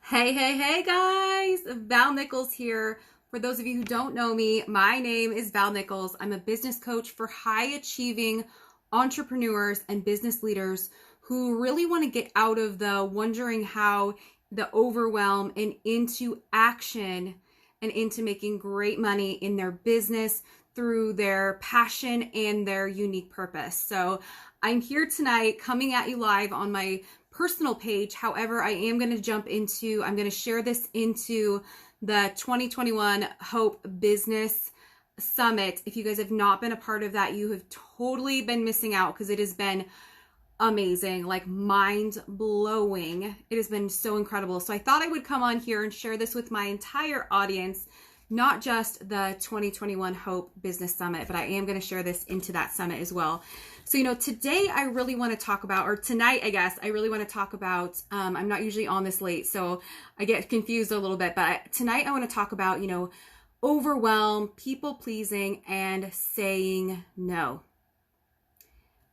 Hey guys, Val Nichols here. For those of you who don't know me, my name is Val Nichols. I'm a business coach for high achieving entrepreneurs and business leaders who really want to get out of the wondering how, the overwhelm, and into action and into making great money in their business through their passion and their unique purpose. So I'm here tonight coming at you live on my personal page. However, I'm going to share this into the 2021 Hope Business Summit. If you guys have not been a part of that, you have totally been missing out because it has been amazing, like mind blowing. It has been so incredible. So I thought I would come on here and share this with my entire audience, not just the 2021 Hope Business Summit, but I am going to share this into that summit as well. So, today I really want to talk about, or tonight, I guess, I really want to talk about, I'm not usually on this late, so I get confused a little bit, but tonight I want to talk about, overwhelm, people pleasing, and saying no.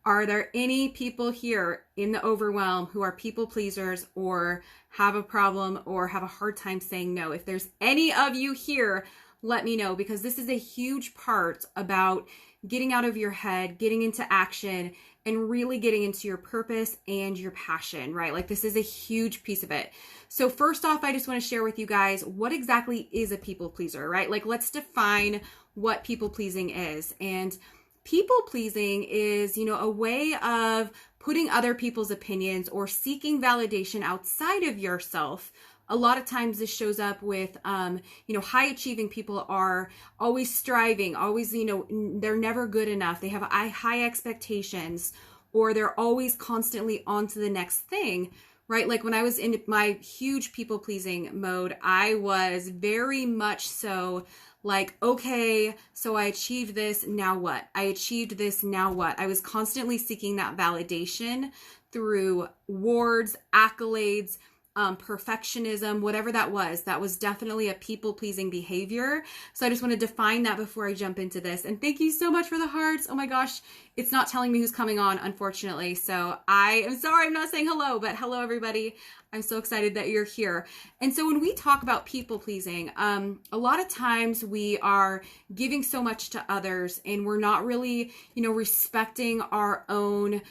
Are there any people here in the overwhelm who are people pleasers or have a problem or have a hard time saying no? If there's any of you here, let me know, because this is a huge part about getting out of your head, getting into action, and really getting into your purpose and your passion, right? Like, this is a huge piece of it. So first off, I just want to share with you guys, what exactly is a people pleaser, right? Like, let's define what people pleasing is. And people pleasing is, a way of putting other people's opinions or seeking validation outside of yourself. A lot of times this shows up with, high achieving people are always striving, always, they're never good enough. They have high expectations, or they're always constantly on to the next thing, right? Like when I was in my huge people pleasing mode, I was very much so like, okay, so I achieved this, now what? I achieved this, now what? I was constantly seeking that validation through awards, accolades, perfectionism, whatever that was definitely a people-pleasing behavior. So I just want to define that before I jump into this. And thank you so much for the hearts. Oh my gosh, it's not telling me who's coming on, unfortunately. So I am sorry I'm not saying hello, but hello everybody. I'm so excited that you're here. And so when we talk about people pleasing, a lot of times we are giving so much to others and we're not really, respecting our own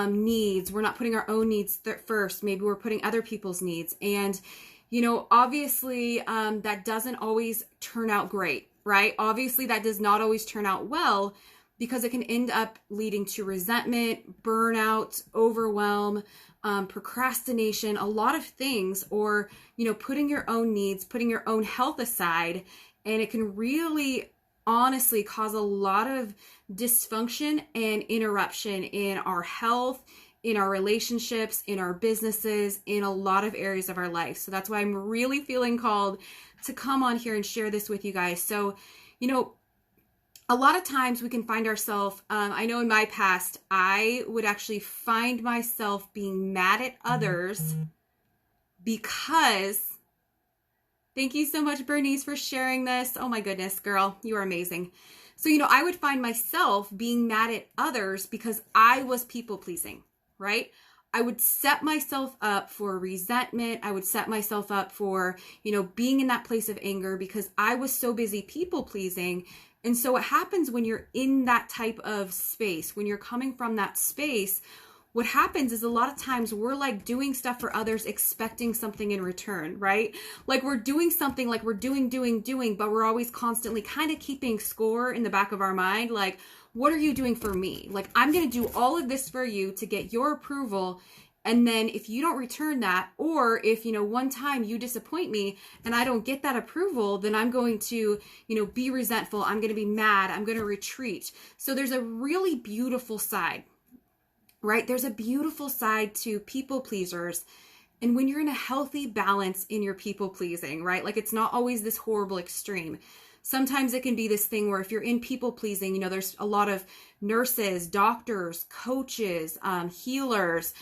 needs. We're not putting our own needs first. Maybe we're putting other people's needs. And, obviously that doesn't always turn out great, right? Obviously that does not always turn out well, because it can end up leading to resentment, burnout, overwhelm, procrastination, a lot of things, or, putting your own needs, putting your own health aside. And it can really honestly cause a lot of dysfunction and interruption in our health, in our relationships, in our businesses, in a lot of areas of our life. So that's why I'm really feeling called to come on here and share this with you guys. So, a lot of times we can find ourselves, I know in my past, I would actually find myself being mad at others because, thank you so much, Bernice, for sharing this. Oh my goodness, girl, you are amazing. So, I would find myself being mad at others because I was people pleasing, right? I would set myself up for resentment. I would set myself up for, being in that place of anger because I was so busy people pleasing. And so what happens when you're in that type of space, when you're coming from that space, what happens is a lot of times we're like doing stuff for others, expecting something in return, right? Like we're doing something, like we're doing, but we're always constantly kind of keeping score in the back of our mind. Like, what are you doing for me? Like, I'm going to do all of this for you to get your approval. And then if you don't return that, or if, one time you disappoint me and I don't get that approval, then I'm going to, be resentful. I'm going to be mad. I'm going to retreat. So there's a really beautiful side, right? There's a beautiful side to people pleasers. And when you're in a healthy balance in your people pleasing, right? Like, it's not always this horrible extreme. Sometimes it can be this thing where if you're in people pleasing, there's a lot of nurses, doctors, coaches, healers,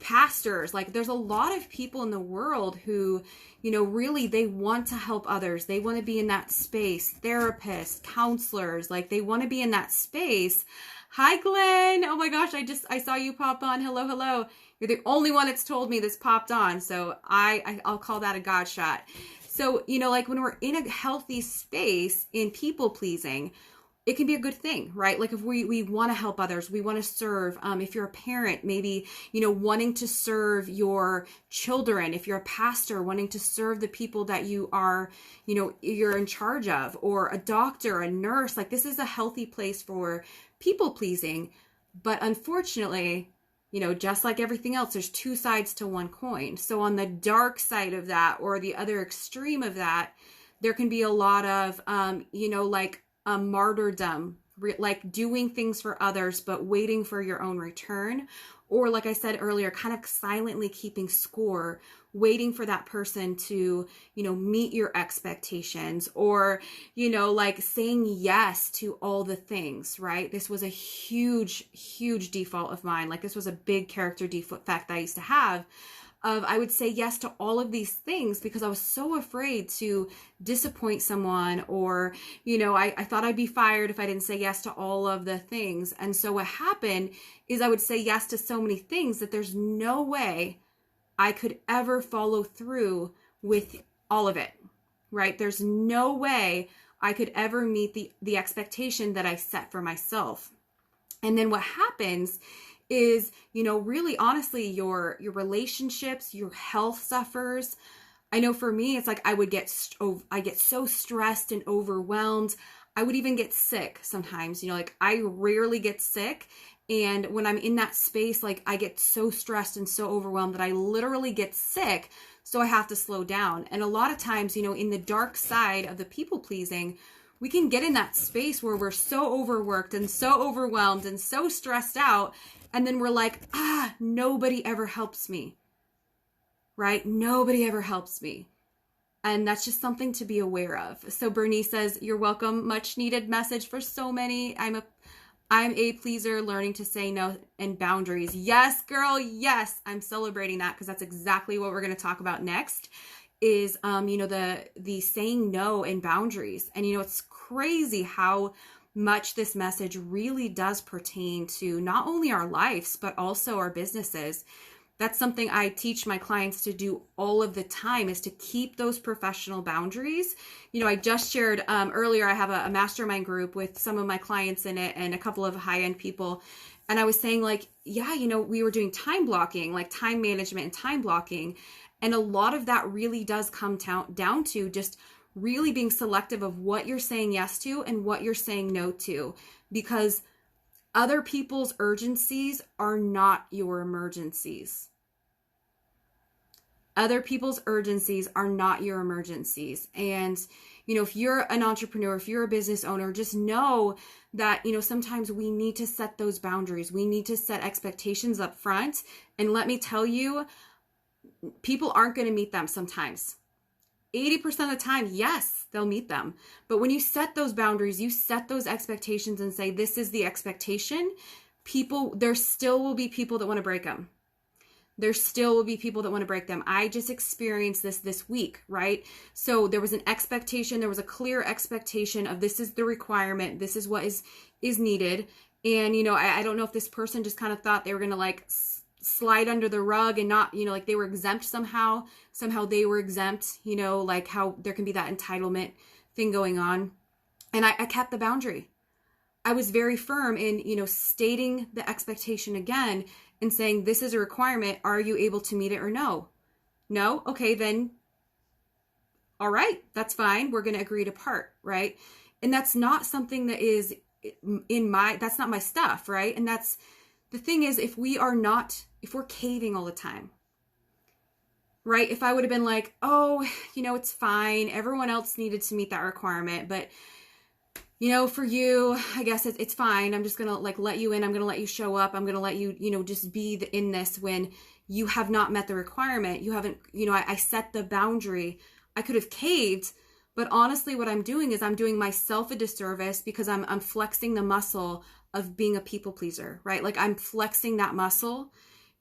pastors. Like, there's a lot of people in the world who, really they want to help others. They want to be in that space. Therapists, counselors, like they want to be in that space. Hi, Glenn. Oh my gosh, I saw you pop on. Hello. You're the only one that's told me this popped on. So I'll call that a God shot. So, like when we're in a healthy space in people pleasing, it can be a good thing, right? Like if we want to help others, we want to serve. If you're a parent, maybe, wanting to serve your children. If you're a pastor, wanting to serve the people that you are, you're in charge of, or a doctor, a nurse, like this is a healthy place for people pleasing. But unfortunately, just like everything else, there's two sides to one coin. So on the dark side of that, or the other extreme of that, there can be a lot of, like a martyrdom, like doing things for others, but waiting for your own return. Or like I said earlier, kind of silently keeping score, waiting for that person to, meet your expectations, or, like saying yes to all the things, right? This was a huge, huge default of mine. Like this was a big character defect that I used to have. I would say yes to all of these things because I was so afraid to disappoint someone, or, I thought I'd be fired if I didn't say yes to all of the things. And so what happened is I would say yes to so many things that there's no way I could ever follow through with all of it, right? There's no way I could ever meet the expectation that I set for myself. And then what happens is, really honestly, your relationships, your health suffers. I know for me, it's like I get so stressed and overwhelmed. I would even get sick sometimes, like I rarely get sick. And when I'm in that space, like I get so stressed and so overwhelmed that I literally get sick. So I have to slow down. And a lot of times, in the dark side of the people pleasing, we can get in that space where we're so overworked and so overwhelmed and so stressed out. And then we're like, nobody ever helps me, right? Nobody ever helps me. And that's just something to be aware of. So Bernice says, you're welcome. Much needed message for so many. I'm a pleaser, learning to say no and boundaries. Yes, girl. Yes. I'm celebrating that because that's exactly what we're going to talk about next is, the saying no and boundaries. And, it's crazy how much this message really does pertain to not only our lives, but also our businesses. That's something I teach my clients to do all of the time, is to keep those professional boundaries. I just shared earlier, I have a mastermind group with some of my clients in it and a couple of high-end people. And I was saying like, we were doing time blocking, like time management and time blocking. And a lot of that really does come down to just really being selective of what you're saying yes to and what you're saying no to, because other people's urgencies are not your emergencies. Other people's urgencies are not your emergencies. And, if you're an entrepreneur, if you're a business owner, just know that, sometimes we need to set those boundaries. We need to set expectations up front. And let me tell you, people aren't going to meet them sometimes. 80% of the time, yes, they'll meet them. But when you set those boundaries, you set those expectations and say, this is the expectation, there still will be people that want to break them. There still will be people that want to break them. I just experienced this week, right? So there was an expectation, there was a clear expectation of this is the requirement, this is what is needed. And, I don't know if this person just kind of thought they were going to like slide under the rug and not, like they were exempt somehow they were exempt, like how there can be that entitlement thing going on. And I kept the boundary. I was very firm in, stating the expectation again and saying, this is a requirement. Are you able to meet it or no? No? Okay, then, all right, that's fine. We're going to agree to part, right? And that's not something that is that's not my stuff, right? And that's, the thing is, if we're caving all the time, right? If I would have been like, oh, it's fine. Everyone else needed to meet that requirement, but for you, I guess it's fine. I'm just going to like let you in. I'm going to let you show up. I'm going to let you, just be in this when you have not met the requirement. You haven't, I set the boundary. I could have caved, but honestly, what I'm doing is I'm doing myself a disservice because I'm flexing the muscle of being a people pleaser, right? Like I'm flexing that muscle.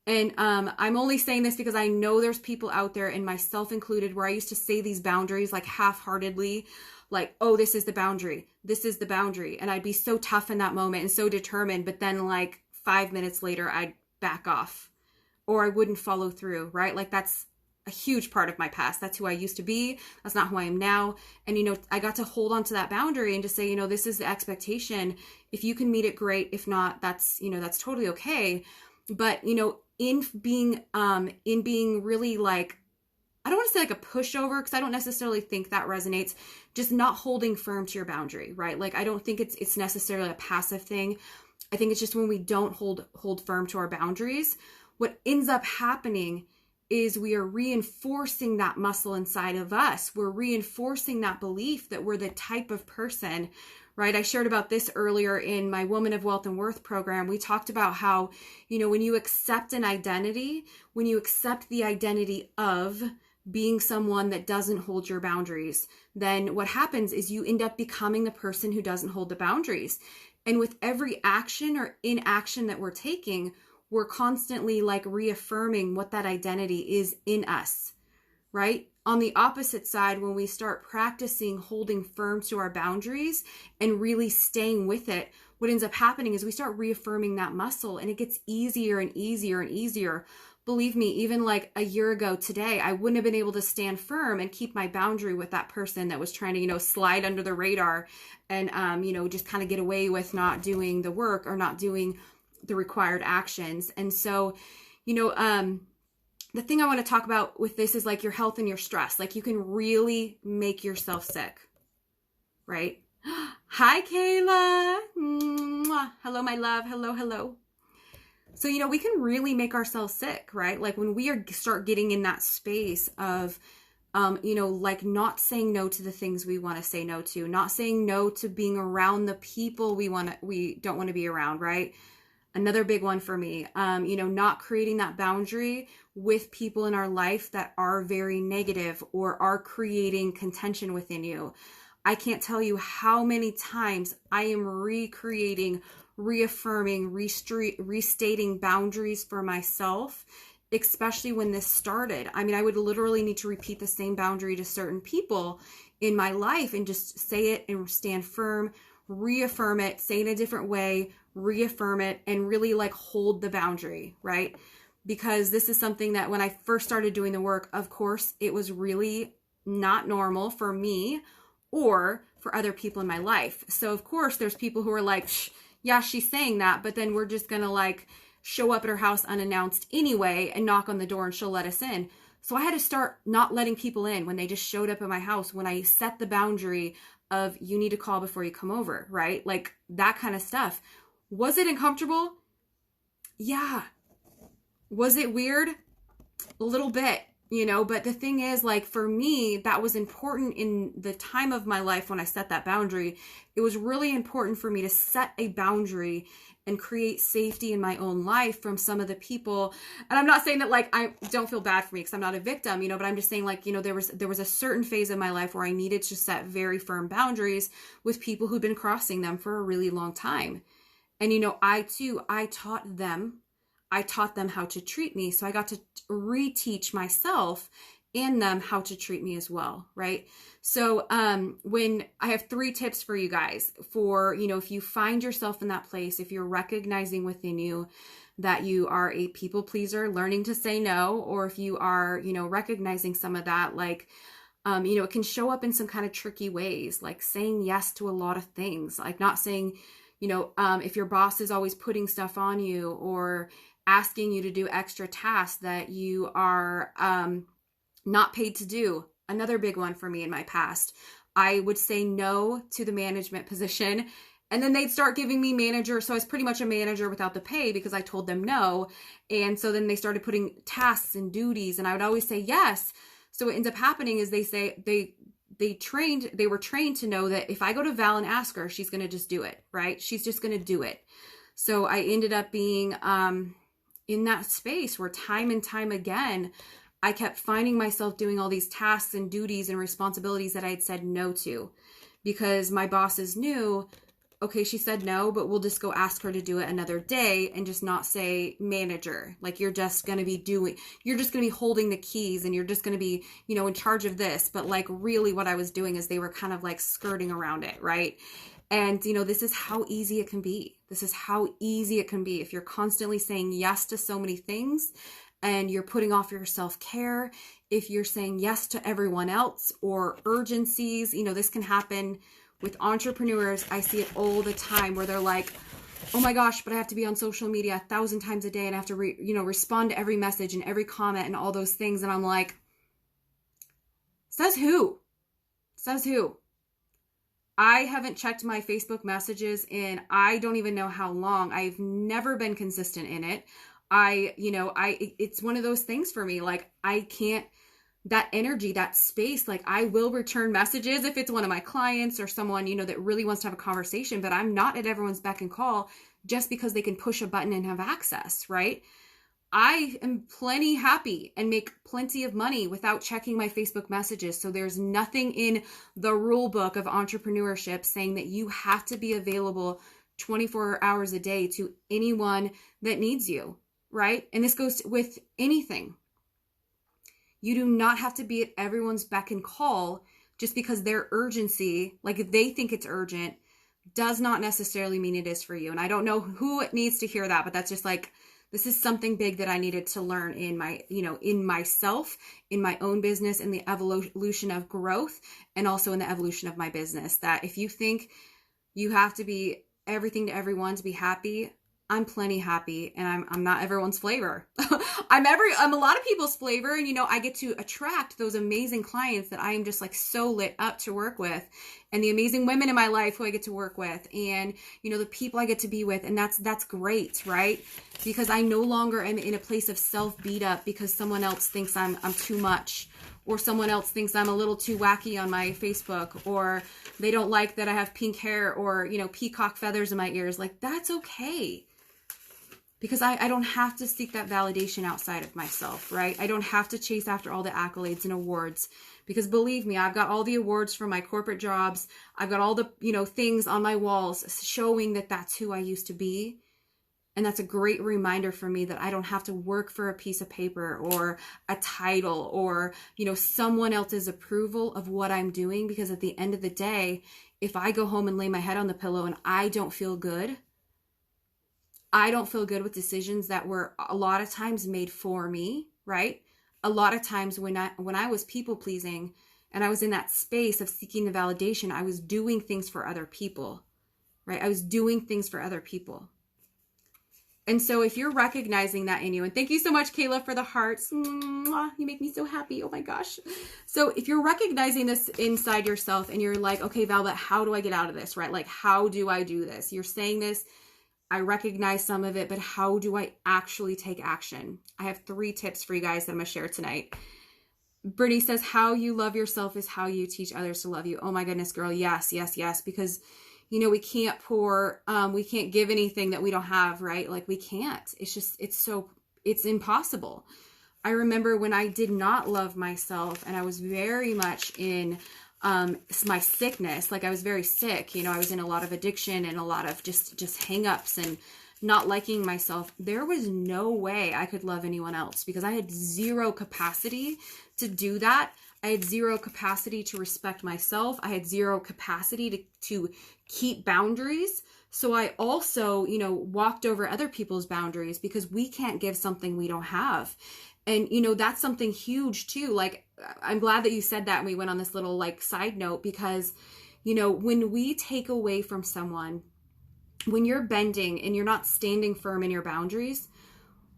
And I'm only saying this because I know there's people out there, and myself included, where I used to say these boundaries like half-heartedly, like, oh, this is the boundary. This is the boundary. And I'd be so tough in that moment and so determined. But then like 5 minutes later, I'd back off. or I wouldn't follow through, right? Like that's a huge part of my past. That's who I used to be. That's not who I am now. And, I got to hold on to that boundary and just say, this is the expectation. If you can meet it, great. If not, that's totally okay. But, in being really like, I don't want to say like a pushover, because I don't necessarily think that resonates, just not holding firm to your boundary, right? Like, I don't think it's necessarily a passive thing. I think it's just when we don't hold firm to our boundaries, what ends up happening is we are reinforcing that muscle inside of us. We're reinforcing that belief that we're the type of person, right? I shared about this earlier in my Woman of Wealth and Worth program. We talked about how, when you accept an identity, when you accept the identity of being someone that doesn't hold your boundaries, then what happens is you end up becoming the person who doesn't hold the boundaries. And with every action or inaction that we're taking, we're constantly like reaffirming what that identity is in us, right? On the opposite side, when we start practicing holding firm to our boundaries and really staying with it, what ends up happening is we start reaffirming that muscle, and it gets easier and easier and easier. Believe me, even like a year ago today, I wouldn't have been able to stand firm and keep my boundary with that person that was trying to, slide under the radar and, just kind of get away with not doing the work or not doing the required actions. And so, the thing I want to talk about with this is like your health and your stress. Like, you can really make yourself sick, right? Hi, Kayla. Mwah. Hello, my love. Hello. So, we can really make ourselves sick, right? Like when we start getting in that space of, like not saying no to the things we want to say no to, not saying no to being around the people we don't want to be around, right? Another big one for me, not creating that boundary with people in our life that are very negative or are creating contention within you. I can't tell you how many times I am recreating, reaffirming, restating boundaries for myself, especially when this started. I mean, I would literally need to repeat the same boundary to certain people in my life and just say it and stand firm, reaffirm it, say it a different way, reaffirm it, and really like hold the boundary, right? Because this is something that when I first started doing the work, of course, it was really not normal for me or for other people in my life. So of course, there's people who are like, yeah, she's saying that, but then we're just going to like show up at her house unannounced anyway and knock on the door and she'll let us in. So I had to start not letting people in when they just showed up at my house, when I set the boundary of you need to call before you come over, right? Like that kind of stuff. Was it uncomfortable? Yeah. Was it weird? A little bit, but the thing is, like, for me, that was important in the time of my life when I set that boundary. It was really important for me to set a boundary and create safety in my own life from some of the people. And I'm not saying that like, I don't feel bad for me because I'm not a victim, but I'm just saying like, there was a certain phase of my life where I needed to set very firm boundaries with people who'd been crossing them for a really long time. And, I taught them how to treat me. So I got to reteach myself and them how to treat me as well, right? So when I have 3 tips for you guys for, if you find yourself in that place, if you're recognizing within you that you are a people pleaser, learning to say no, or if you are, recognizing some of that, like, it can show up in some kind of tricky ways, like saying yes to a lot of things, like not saying, if your boss is always putting stuff on you or asking you to do extra tasks that you are not paid to do. Another big one for me in my past. I would say no to the management position, and then they'd start giving me manager. So I was pretty much a manager without the pay because I told them no. And so then they started putting tasks and duties, and I would always say yes. So what ends up happening is they were trained to know that if I go to Val and ask her, she's going to just do it, right? She's just going to do it. So I ended up being in that space where time and time again, I kept finding myself doing all these tasks and duties and responsibilities that I had said no to because my bosses knew, okay, she said no, but we'll just go ask her to do it another day and just not say manager. Like you're just going to be holding the keys and you're just going to be, in charge of this. But like really what I was doing is they were kind of like skirting around it. Right. And, this is how easy it can be. This is how easy it can be if you're constantly saying yes to so many things and you're putting off your self-care, if you're saying yes to everyone else or urgencies, this can happen with entrepreneurs. I see it all the time where they're like, oh my gosh, but I have to be on social media 1,000 times a day and I have to respond to every message and every comment and all those things. And I'm like, says who? Says who? I haven't checked my Facebook messages in I don't even know how long. I've never been consistent in it. It's one of those things for me. Like, I can't, that energy, that space, like, I will return messages if it's one of my clients or someone, that really wants to have a conversation, but I'm not at everyone's beck and call just because they can push a button and have access, right? I am plenty happy and make plenty of money without checking my Facebook messages. So there's nothing in the rule book of entrepreneurship saying that you have to be available 24 hours a day to anyone that needs you, right? And this goes with anything. You do not have to be at everyone's beck and call just because their urgency, like if they think it's urgent, does not necessarily mean it is for you. And I don't know who needs to hear that, but that's just like, this is something big that I needed to learn in my, in myself, in my own business, in the evolution of growth, and also in the evolution of my business. That if you think you have to be everything to everyone to be happy, I'm plenty happy, and I'm not everyone's flavor. I'm a lot of people's flavor, and I get to attract those amazing clients that I am just like so lit up to work with, and the amazing women in my life who I get to work with, and the people I get to be with, and that's great, right? Because I no longer am in a place of self beat up because someone else thinks I'm too much, or someone else thinks I'm a little too wacky on my Facebook, or they don't like that I have pink hair or peacock feathers in my ears. Like, that's okay. Because I don't have to seek that validation outside of myself, right? I don't have to chase after all the accolades and awards, because believe me, I've got all the awards from my corporate jobs. I've got all the, things on my walls showing that that's who I used to be. And that's a great reminder for me that I don't have to work for a piece of paper or a title or, someone else's approval of what I'm doing. Because at the end of the day, if I go home and lay my head on the pillow and I don't feel good with decisions that were a lot of times made for me, right? A lot of times when I was people pleasing and I was in that space of seeking the validation, I was doing things for other people, right? I was doing things for other people. And so if you're recognizing that in you, and thank you so much, Kayla, for the hearts. Mwah, you make me so happy. Oh my gosh. So if you're recognizing this inside yourself and you're like, okay, Val, but how do I get out of this, right? Like, how do I do this? You're saying this, I recognize some of it, but how do I actually take action? I have 3 tips for you guys that I'm going to share tonight. Brittany says, how you love yourself is how you teach others to love you. Oh my goodness, girl. Yes, yes, yes. Because, we can't we can't give anything that we don't have, right? Like, we can't. It's impossible. I remember when I did not love myself and I was very much in my sickness, like I was very sick, I was in a lot of addiction and a lot of just hang-ups and not liking myself. There was no way I could love anyone else because I had zero capacity to do that. I had zero capacity to respect myself. I had zero capacity to keep boundaries. So I also, walked over other people's boundaries because we can't give something we don't have. And, that's something huge too. Like, I'm glad that you said that and we went on this little side note because, when we take away from someone, when you're bending and you're not standing firm in your boundaries,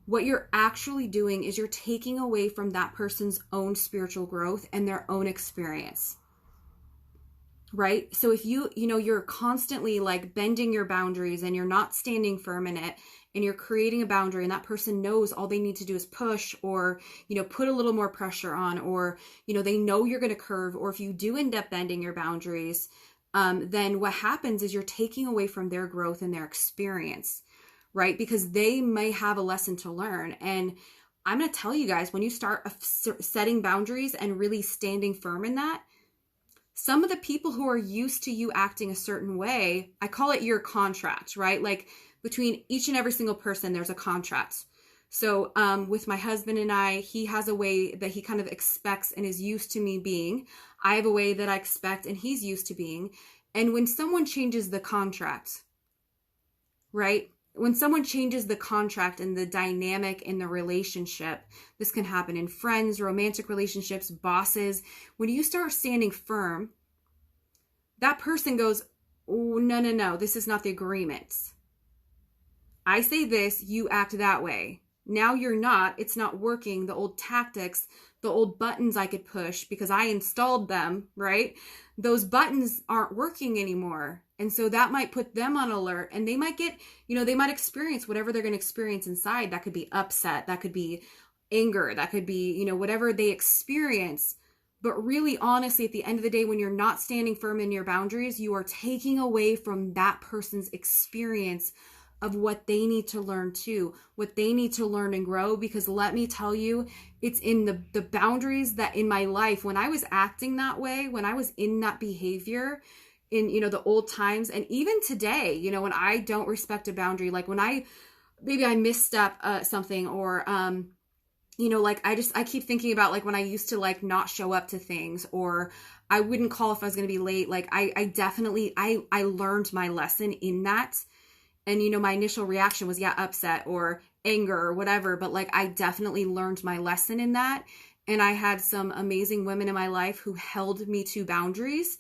what you're actually doing is you're taking away from that person's own spiritual growth and their own experience. Right? So if you're constantly bending your boundaries and you're not standing firm in it, and you're creating a boundary and that person knows all they need to do is push or, put a little more pressure on, or, they know you're going to curve, or if you do end up bending your boundaries, then what happens is you're taking away from their growth and their experience, right? Because they may have a lesson to learn. And I'm going to tell you guys, when you start setting boundaries and really standing firm in that, some of the people who are used to you acting a certain way, I call it your contract, right? Like, between each and every single person, there's a contract. So with my husband and I, he has a way that he kind of expects and is used to me being. I have a way that I expect and he's used to being. And when someone changes the contract, right, when someone changes the contract and the dynamic in the relationship, this can happen in friends, romantic relationships, bosses. When you start standing firm, that person goes, oh, no, this is not the agreement. I say this, you act that way. Now you're not, it's not working. The old tactics, the old buttons I could push because I installed them, right? Those buttons aren't working anymore. And so that might put them on alert, and they might get, they might experience whatever they're going to experience inside. That could be upset. That could be anger. That could be, whatever they experience. But really, honestly, at the end of the day, when you're not standing firm in your boundaries, you are taking away from that person's experience of what they need to learn too, what they need to learn and grow. Because let me tell you, it's in the boundaries that in my life, when I was acting that way, when I was in that behavior in, the old times, and even today, when I don't respect a boundary, like when maybe I misstep something, or, I keep thinking about like when I used to like not show up to things, or I wouldn't call if I was going to be late. Like I definitely, I learned my lesson in that. And, my initial reaction was, upset or anger or whatever. But like, I definitely learned my lesson in that. And I had some amazing women in my life who held me to boundaries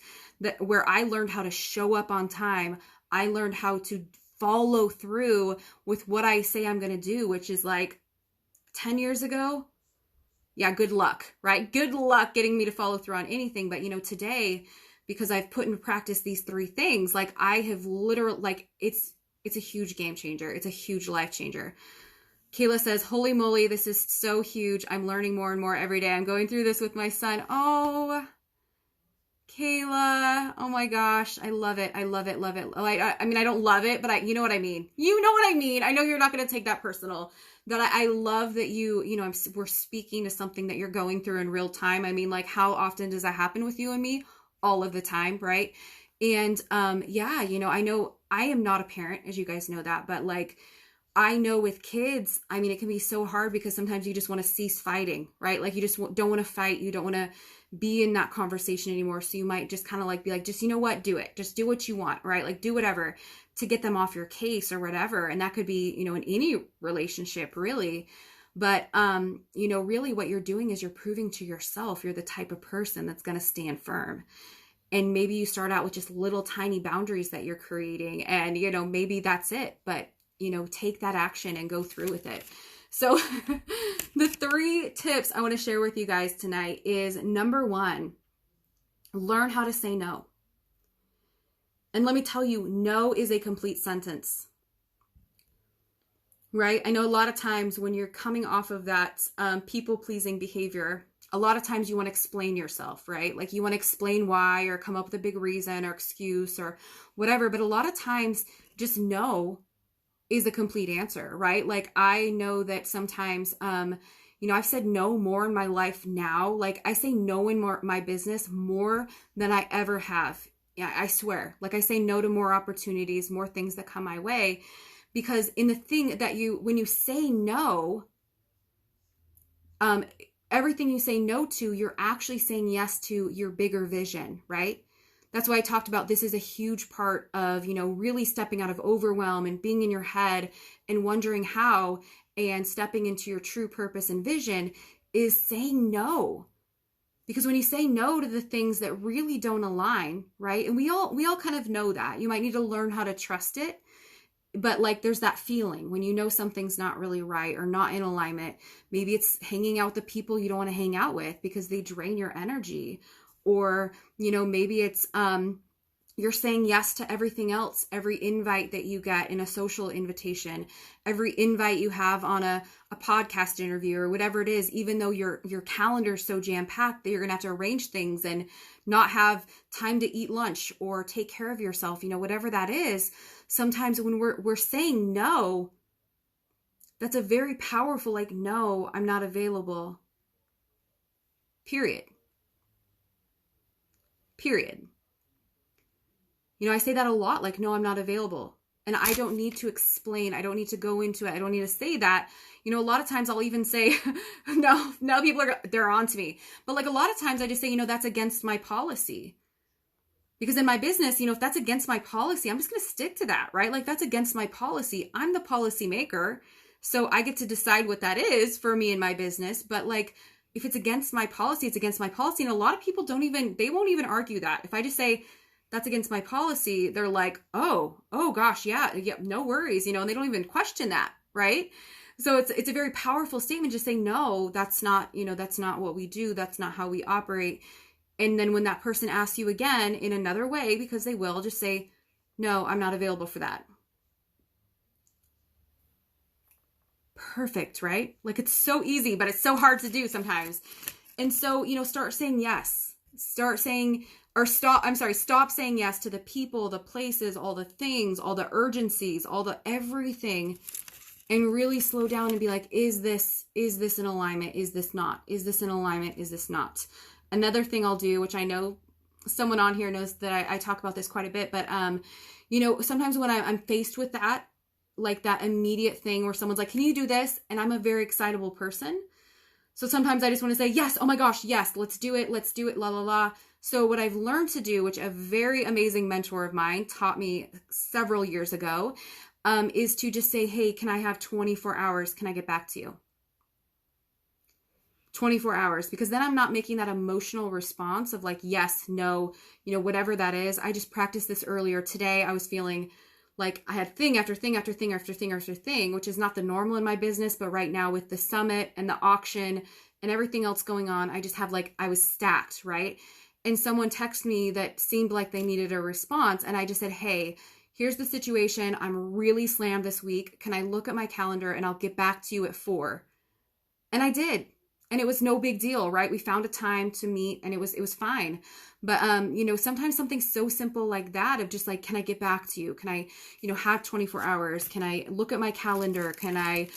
where I learned how to show up on time. I learned how to follow through with what I say I'm going to do, which is like 10 years ago. Yeah, good luck, right? Good luck getting me to follow through on anything. But, today, because I've put into practice these 3 things, like I have literally, like it's a huge game changer. It's a huge life changer. Kayla says, holy moly, this is so huge. I'm learning more and more every day. I'm going through this with my son. Oh, Kayla. Oh my gosh. I love it. I love it. Love it. I mean, I don't love it, but you know what I mean. You know what I mean. I know you're not going to take that personal. That I love that we're speaking to something that you're going through in real time. I mean, like, how often does that happen with you and me? All of the time, right? And I know I am not a parent, as you guys know that, but like, I know with kids, I mean, it can be so hard because sometimes you just want to cease fighting, right? Like you just don't want to fight. You don't want to be in that conversation anymore. So you might just kind of like be like, just, do it. Just do what you want, right? Like do whatever to get them off your case or whatever. And that could be, in any relationship really. But, really what you're doing is you're proving to yourself, you're the type of person that's going to stand firm. And maybe you start out with just little tiny boundaries that you're creating, and, maybe that's it, but, take that action and go through with it. So the 3 tips I want to share with you guys tonight is, number 1, learn how to say no. And let me tell you, no is a complete sentence, right? I know a lot of times when you're coming off of that people-pleasing behavior, a lot of times you want to explain yourself, right? Like you want to explain why, or come up with a big reason or excuse or whatever. But a lot of times just no is a complete answer, right? Like I know that sometimes, I've said no more in my life now. Like I say no in my business more than I ever have. Yeah, I swear. Like I say no to more opportunities, more things that come my way, because in the thing that when you say no, everything you say no to, you're actually saying yes to your bigger vision, right? That's why I talked about this is a huge part of, really stepping out of overwhelm and being in your head and wondering how, and stepping into your true purpose and vision is saying no. Because when you say no to the things that really don't align, right? And we all kind of know that. You might need to learn how to trust it. But like there's that feeling when something's not really right or not in alignment. Maybe it's hanging out with the people you don't want to hang out with because they drain your energy. Or, maybe it's you're saying yes to everything else, every invite that you get in a social invitation, every invite you have on a podcast interview or whatever it is, even though your calendar is so jam-packed that you're going to have to arrange things and not have time to eat lunch or take care of yourself, whatever that is. Sometimes when we're saying no, that's a very powerful, like, no, I'm not available. Period. I say that a lot, like, no, I'm not available. And I don't need to explain. I don't need to go into it. I don't need to say that. A lot of times I'll even say, no, people they're on to me. But like a lot of times I just say, that's against my policy. Because in my business, if that's against my policy, I'm just going to stick to that, right? Like that's against my policy. I'm the policy maker. So I get to decide what that is for me and my business. But like, if it's against my policy, it's against my policy. And a lot of people they won't even argue that. If I just say that's against my policy, they're like, oh gosh, yeah, no worries, and they don't even question that, right? So it's a very powerful statement. Just saying, no, that's not what we do. That's not how we operate. And then when that person asks you again in another way, because they will, just say, no, I'm not available for that. Perfect, right? Like it's so easy, but it's so hard to do sometimes. And so, start saying yes. Stop saying yes to the people, the places, all the things, all the urgencies, all the everything. And really slow down and be like, is this in alignment? Is this not? Is this in alignment? Is this not? Another thing I'll do, which I know someone on here knows that I talk about this quite a bit, but, sometimes when I'm faced with that, like that immediate thing where someone's like, can you do this? And I'm a very excitable person. So sometimes I just want to say, yes, oh my gosh, yes, let's do it, la, la, la. So what I've learned to do, which a very amazing mentor of mine taught me several years ago, is to just say, hey, can I have 24 hours? Can I get back to you? 24 hours, because then I'm not making that emotional response of like, yes, no, whatever that is. I just practiced this earlier today. I was feeling like I had thing after thing after thing after thing after thing, which is not the normal in my business. But right now with the summit and the auction and everything else going on, I just have I was stacked, right? And someone texted me that seemed like they needed a response. And I just said, hey, here's the situation. I'm really slammed this week. Can I look at my calendar and I'll get back to you at 4? And I did. And it was no big deal, right? We found a time to meet and it was fine. But, sometimes something so simple like that of just like, can I get back to you? Can I, have 24 hours? Can I look at my calendar? Can I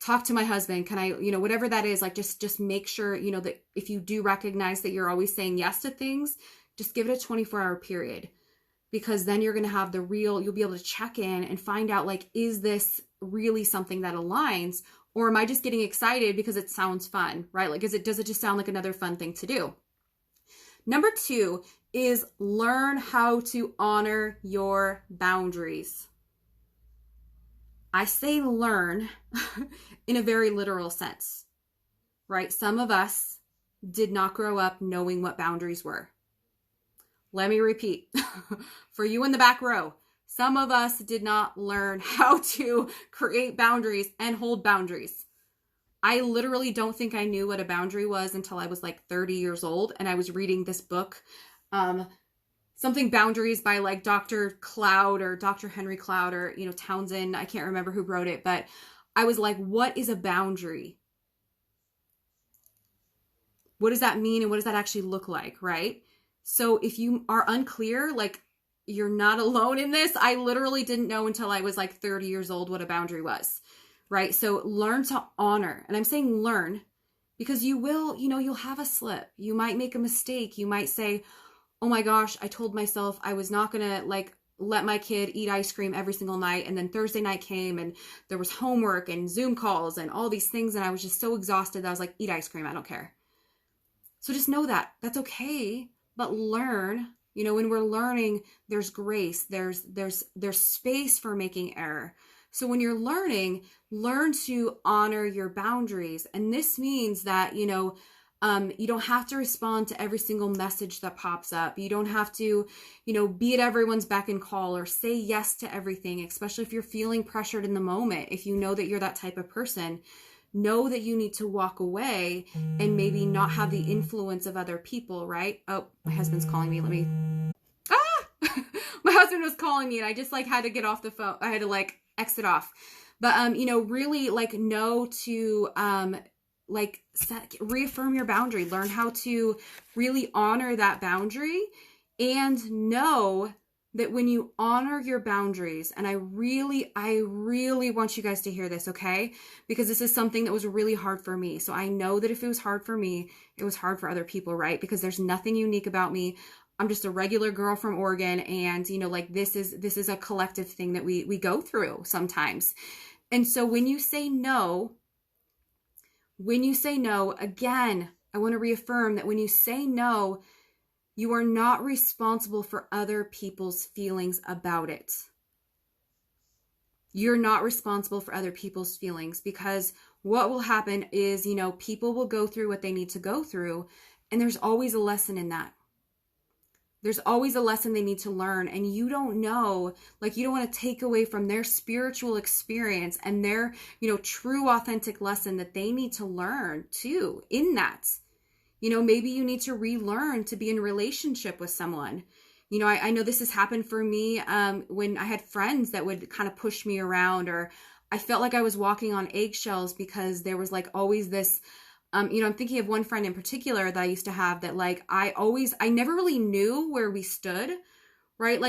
talk to my husband? Can I, whatever that is, like, just make sure, that if you do recognize that you're always saying yes to things, just give it a 24-hour period, because then you're going to have you'll be able to check in and find out, like, is this really something that aligns? Or am I just getting excited because it sounds fun, right? Like, does it just sound like another fun thing to do? Number 2 is learn how to honor your boundaries. I say learn in a very literal sense, right? Some of us did not grow up knowing what boundaries were. Let me repeat for you in the back row. Some of us did not learn how to create boundaries and hold boundaries. I literally don't think I knew what a boundary was until I was like 30 years old. And I was reading this book, something Boundaries by like Dr. Cloud or Dr. Henry Cloud or, Townsend. I can't remember who wrote it, but I was like, what is a boundary? What does that mean? And what does that actually look like? Right? So if you are unclear, like, you're not alone in this. I literally didn't know until I was like 30 years old what a boundary was, right? So learn to honor. And I'm saying learn because you'll have a slip. You might make a mistake. You might say, oh my gosh, I told myself I was not going to like let my kid eat ice cream every single night. And then Thursday night came and there was homework and Zoom calls and all these things. And I was just so exhausted that I was like, eat ice cream. I don't care. So just know that that's okay, but learn. When we're learning, there's grace, there's space for making error. So when you're learning, learn to honor your boundaries. And this means that, you don't have to respond to every single message that pops up. You don't have to, be at everyone's beck and call or say yes to everything, especially if you're feeling pressured in the moment. If you know that you're that type of person, know that you need to walk away and maybe not have the influence of other people, right? Oh, my husband's calling me. My husband was calling me and I just like had to get off the phone. I had to like exit off. But, really like know to, reaffirm your boundary, learn how to really honor that boundary and know that when you honor your boundaries, and I really want you guys to hear this, okay? Because this is something that was really hard for me. So I know that if it was hard for me, it was hard for other people, right? Because there's nothing unique about me. I'm just a regular girl from Oregon. And, this is a collective thing that we go through sometimes. And so when you say no, again, I want to reaffirm that when you say no, You are not responsible for other people's feelings about it. You're not responsible for other people's feelings, because what will happen is, people will go through what they need to go through, and there's always a lesson in that. There's always a lesson they need to learn, and you don't know, you don't want to take away from their spiritual experience and their, true authentic lesson that they need to learn too in that. Maybe you need to relearn to be in a relationship with someone. I know this has happened for me when I had friends that would kind of push me around, or I felt like I was walking on eggshells because there was always this, I'm thinking of one friend in particular that I used to have that I never really knew where we stood, right?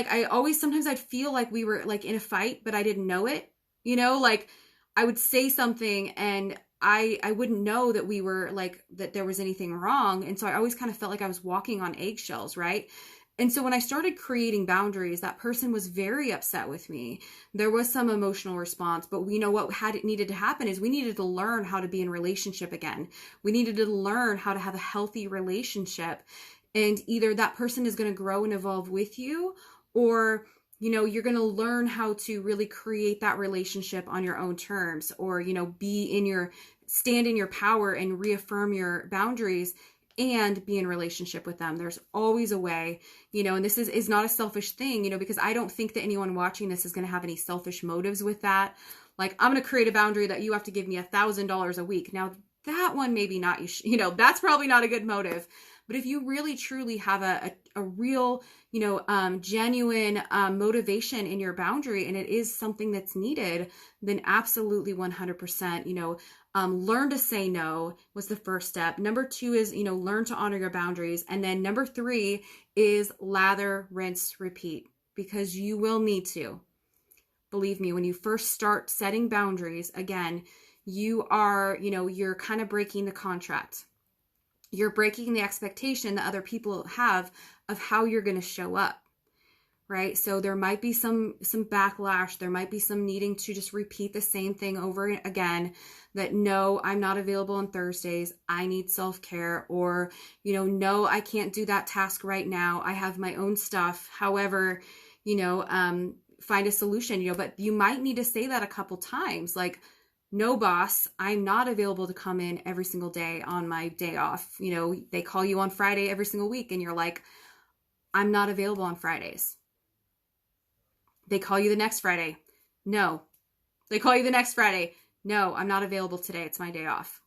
Sometimes I'd feel like we were in a fight, but I didn't know it, I would say something and I wouldn't know that we were that there was anything wrong. And so I always kind of felt like I was walking on eggshells, right? And so when I started creating boundaries, that person was very upset with me. There was some emotional response, but we know what needed to happen is we needed to learn how to be in relationship again. We needed to learn how to have a healthy relationship. And either that person is going to grow and evolve with you, or you're going to learn how to really create that relationship on your own terms, or, stand in your power and reaffirm your boundaries and be in relationship with them. There's always a way, and this is not a selfish thing, because I don't think that anyone watching this is going to have any selfish motives with that. I'm going to create a boundary that you have to give me $1,000 a week. Now that one, maybe not, that's probably not a good motive. But if you really truly have a real, genuine motivation in your boundary, and it is something that's needed, then absolutely 100%, learn to say no was the first step. Number 2 is, learn to honor your boundaries. And then number 3 is lather, rinse, repeat, because you will need to. Believe me, when you first start setting boundaries, again, you are, you're kind of breaking the contract. You're breaking the expectation that other people have of how you're going to show up, right? So there might be some backlash. There might be some needing to just repeat the same thing over again, that no, I'm not available on Thursdays. I need self-care, or, no, I can't do that task right now. I have my own stuff. However, find a solution, but you might need to say that a couple times, no, boss, I'm not available to come in every single day on my day off. They call you on Friday every single week and you're like, I'm not available on Fridays. They call you the next Friday. No. They call you the next Friday. No, I'm not available today. It's my day off.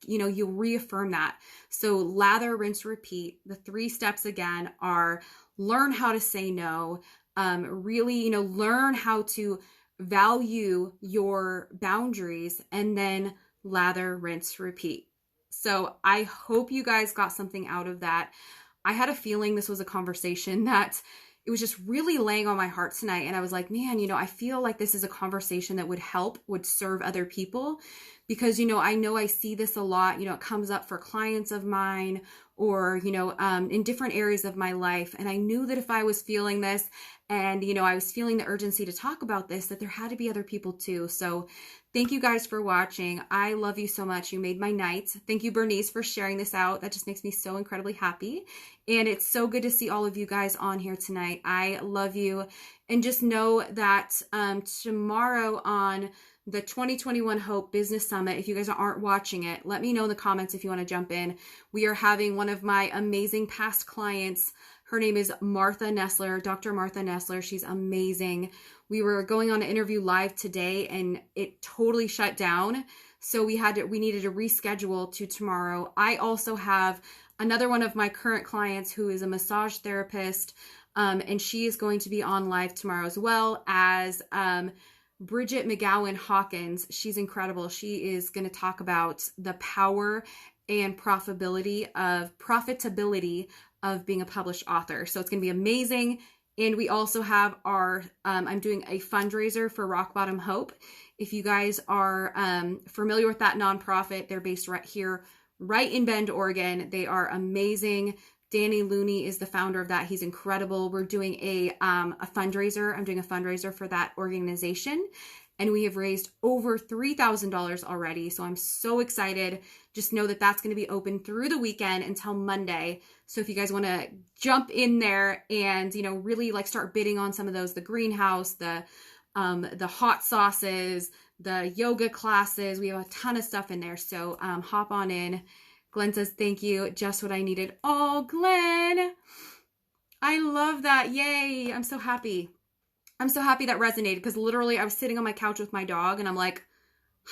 You reaffirm that. So lather, rinse, repeat. The 3 steps again are learn how to say no. Really, learn how to value your boundaries, and then lather, rinse, repeat. So I hope you guys got something out of that. I had a feeling this was a conversation that it was just really laying on my heart tonight. And I was like, man, I feel like this is a conversation that would serve other people, because, I know I see this a lot, it comes up for clients of mine, or, in different areas of my life. And I knew that if I was feeling this, and, I was feeling the urgency to talk about this, that there had to be other people too. So thank you guys for watching. I love you so much. You made my night. Thank you, Bernice, for sharing this out. That just makes me so incredibly happy. And it's so good to see all of you guys on here tonight. I love you. And just know that tomorrow on the 2021 Hope Business Summit, if you guys aren't watching it, let me know in the comments if you want to jump in. We are having one of my amazing past clients. Her name is Martha Nessler, Dr. Martha Nessler. She's amazing. We were going on an interview live today and it totally shut down. So we needed to reschedule to tomorrow. I also have another one of my current clients who is a massage therapist. And she is going to be on live tomorrow, as well as Bridget McGowan Hawkins. She's incredible. She is going to talk about the power and profitability of being a published author. So it's going to be amazing. And we also have I'm doing a fundraiser for Rock Bottom Hope. If you guys are familiar with that nonprofit, they're based right here, right in Bend, Oregon. They are amazing. Danny Looney is the founder of that. He's incredible. We're doing a fundraiser. I'm doing a fundraiser for that organization. and we have raised over $3,000 already. So I'm so excited. Just know that that's going to be open through the weekend until Monday. So if you guys want to jump in there and, really like start bidding on some of those, the greenhouse, the hot sauces, the yoga classes, we have a ton of stuff in there. So hop on in. Glenn says, thank you. Just what I needed. Oh, Glenn, I love that. Yay. I'm so happy. I'm so happy that resonated, because literally I was sitting on my couch with my dog and I'm like,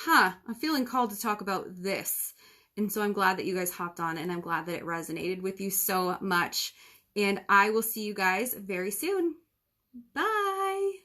I'm feeling called to talk about this. And so I'm glad that you guys hopped on, and I'm glad that it resonated with you so much. And I will see you guys very soon. Bye.